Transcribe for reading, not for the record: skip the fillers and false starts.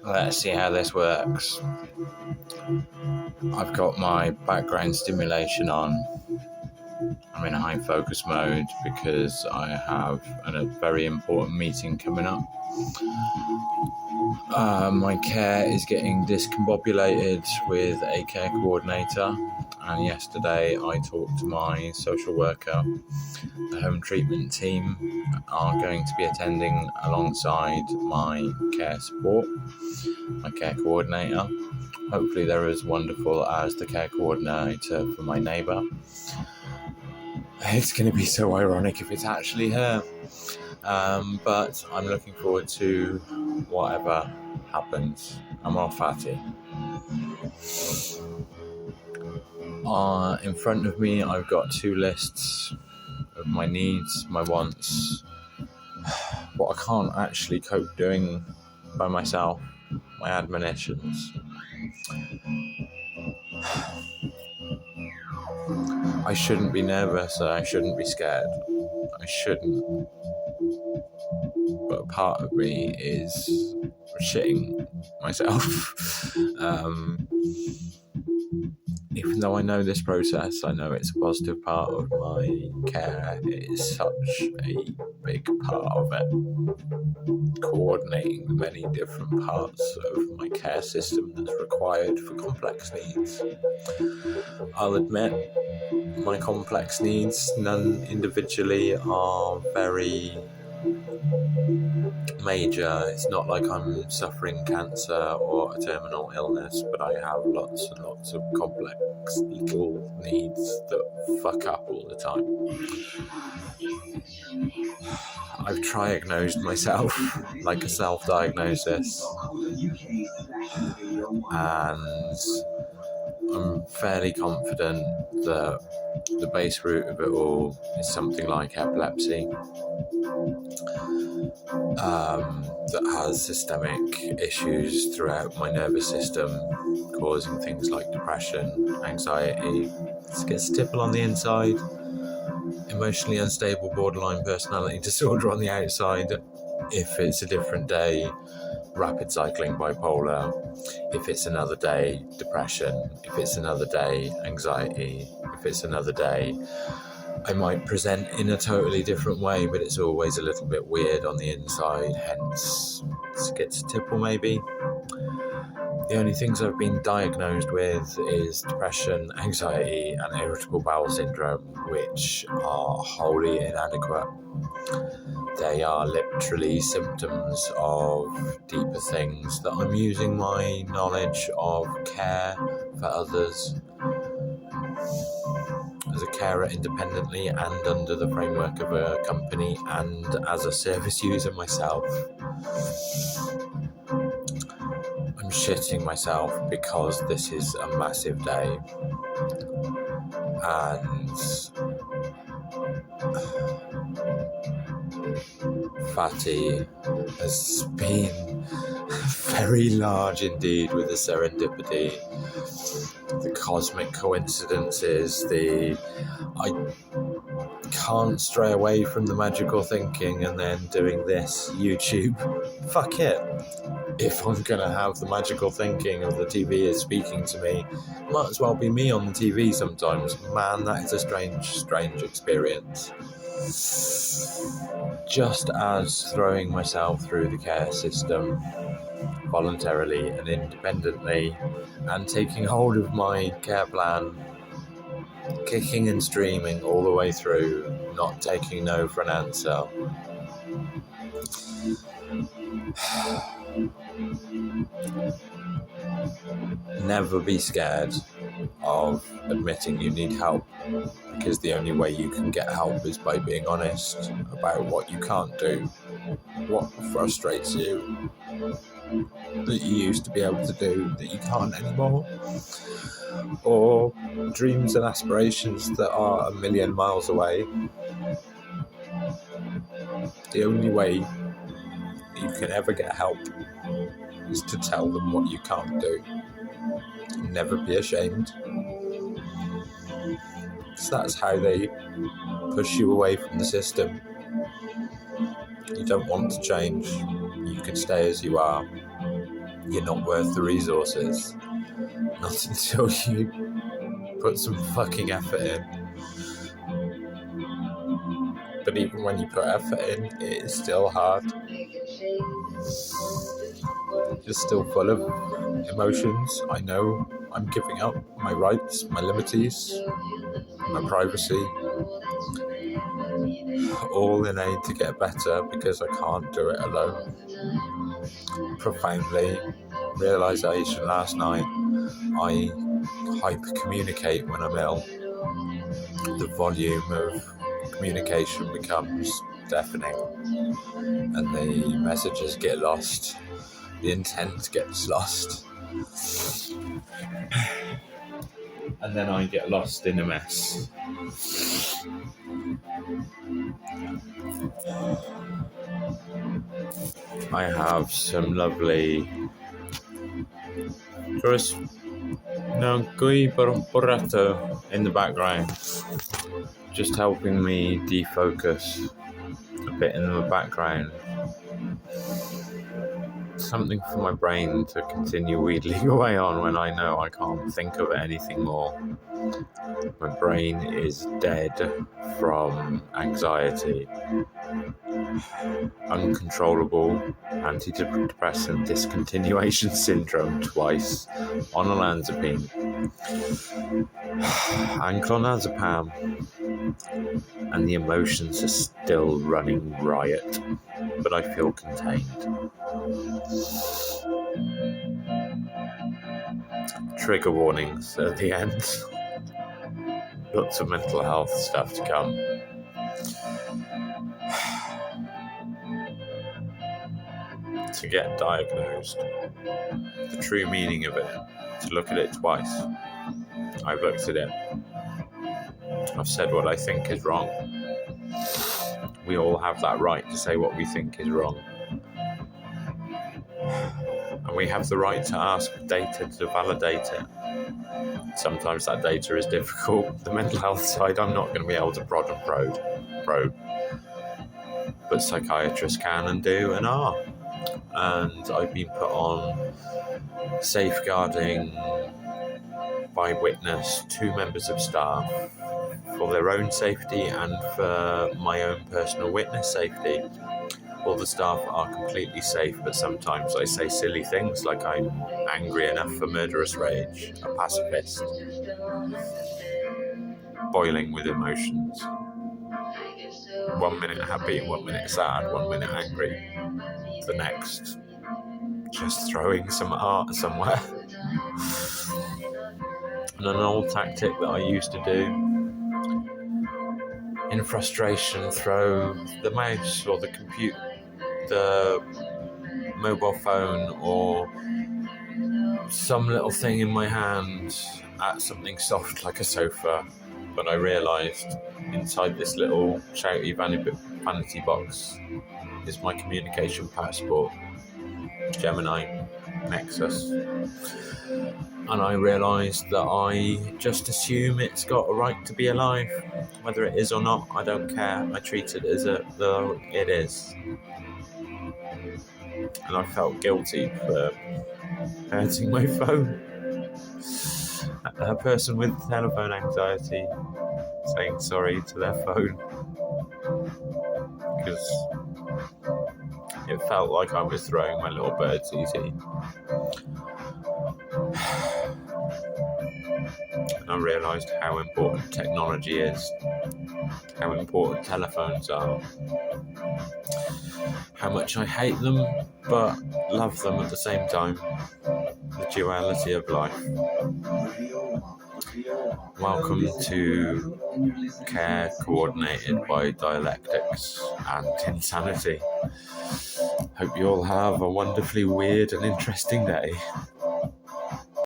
Let's see how this works. I've got my background stimulation on. I'm in high focus mode because I have a very important meeting coming up. My care is getting discombobulated with a care coordinator, and yesterday I talked to my social worker. The home treatment team are going to be attending alongside my care support, my care coordinator. Hopefully they're as wonderful as the care coordinator for my neighbour. It's going to be so ironic if it's actually her. But I'm looking forward to whatever happens. I'm all fatty. In front of me, I've got two lists of my needs, my wants, what I can't actually cope doing by myself, my admonitions. I shouldn't be nervous, I shouldn't be scared. I shouldn't. But part of me is shitting myself. Even though I know this process, I know it's a positive part of my care. It is such a big part of it. Coordinating the many different parts of my care system that's required for complex needs. I'll admit, my complex needs, none individually, are very major. It's not like I'm suffering cancer or a terminal illness, but I have lots and lots of complex little needs that fuck up all the time. I've triagnosed myself, like a self-diagnosis, and I'm fairly confident that the base root of it all is something like epilepsy. That has systemic issues throughout my nervous system, causing things like depression, anxiety, schizotypal on the inside, emotionally unstable borderline personality disorder on the outside, if it's a different day, rapid cycling bipolar, if it's another day, depression, if it's another day, anxiety, if it's another day, I might present in a totally different way, but it's always a little bit weird on the inside, hence schizotypal maybe. The only things I've been diagnosed with is depression, anxiety, and irritable bowel syndrome, which are wholly inadequate. They are literally symptoms of deeper things that I'm using my knowledge of care for others as a carer independently and under the framework of a company and as a service user myself. I'm shitting myself because this is a massive day, and Fatty has been very large indeed with the serendipity, the cosmic coincidences, I can't stray away from the magical thinking and then doing this YouTube. Fuck it. If I'm going to have the magical thinking of the TV is speaking to me, might as well be me on the TV sometimes. Man, that is a strange experience. Just as throwing myself through the care system voluntarily and independently and taking hold of my care plan, kicking and streaming all the way through, not taking no for an answer. Never be scared of admitting you need help, because the only way you can get help is by being honest about what you can't do, what frustrates you, that you used to be able to do that you can't anymore, or dreams and aspirations that are a million miles away. The only way you can ever get help is to tell them what you can't do. Never be ashamed. So that's how they push you away from the system. You don't want to change. you can stay as you are. You're not worth the resources. Not until you put some fucking effort in. But even when you put effort in, it is still hard. You're still full of emotions. I know I'm giving up my rights, my liberties, my privacy, all in aid to get better because I can't do it alone. Profoundly, realisation last night, I hyper-communicate when I'm ill. The volume of communication becomes deafening and the messages get lost. The intent gets lost. And then I get lost in a mess. I have some lovely Gui Borretto in the background, just helping me defocus a bit in the background. Something for my brain to continue wheedling away on when I know I can't think of anything more. My brain is dead from anxiety. Uncontrollable antidepressant discontinuation syndrome twice on olanzapine and clonazepam, and the emotions are still running riot, but I feel contained. Trigger warnings at the end. Lots of mental health stuff to come. To get diagnosed, the true meaning of it, to look at it twice. I've looked at it. I've said what I think is wrong. We all have that right to say what we think is wrong. And we have the right to ask data to validate it. Sometimes that data is difficult. The mental health side, I'm not going to be able to prod and probe. But psychiatrists can and do and are. And I've been put on safeguarding by witness 2 members of staff for their own safety and for my own personal witness safety. All the staff are completely safe, but sometimes I say silly things like I'm angry enough for murderous rage, a pacifist, boiling with emotions. 1 minute happy, 1 minute sad, 1 minute angry. The next, just throwing some art somewhere. And an old tactic that I used to do, in frustration, throw the mouse or the mobile phone or some little thing in my hand at something soft like a sofa. But I realised inside this little shouty vanity box is my communication passport, Gemini Nexus. And I realised that I just assume it's got a right to be alive. Whether it is or not, I don't care. I treat it as though it is. And I felt guilty for hurting my phone. A person with telephone anxiety saying sorry to their phone. Because it felt like I was throwing my little bird's easy. And I realised how important technology is, how important telephones are, how much I hate them but love them at the same time. The duality of life. Welcome to Care Coordinated by Dialectics and Insanity. Hope you all have a wonderfully weird and interesting day.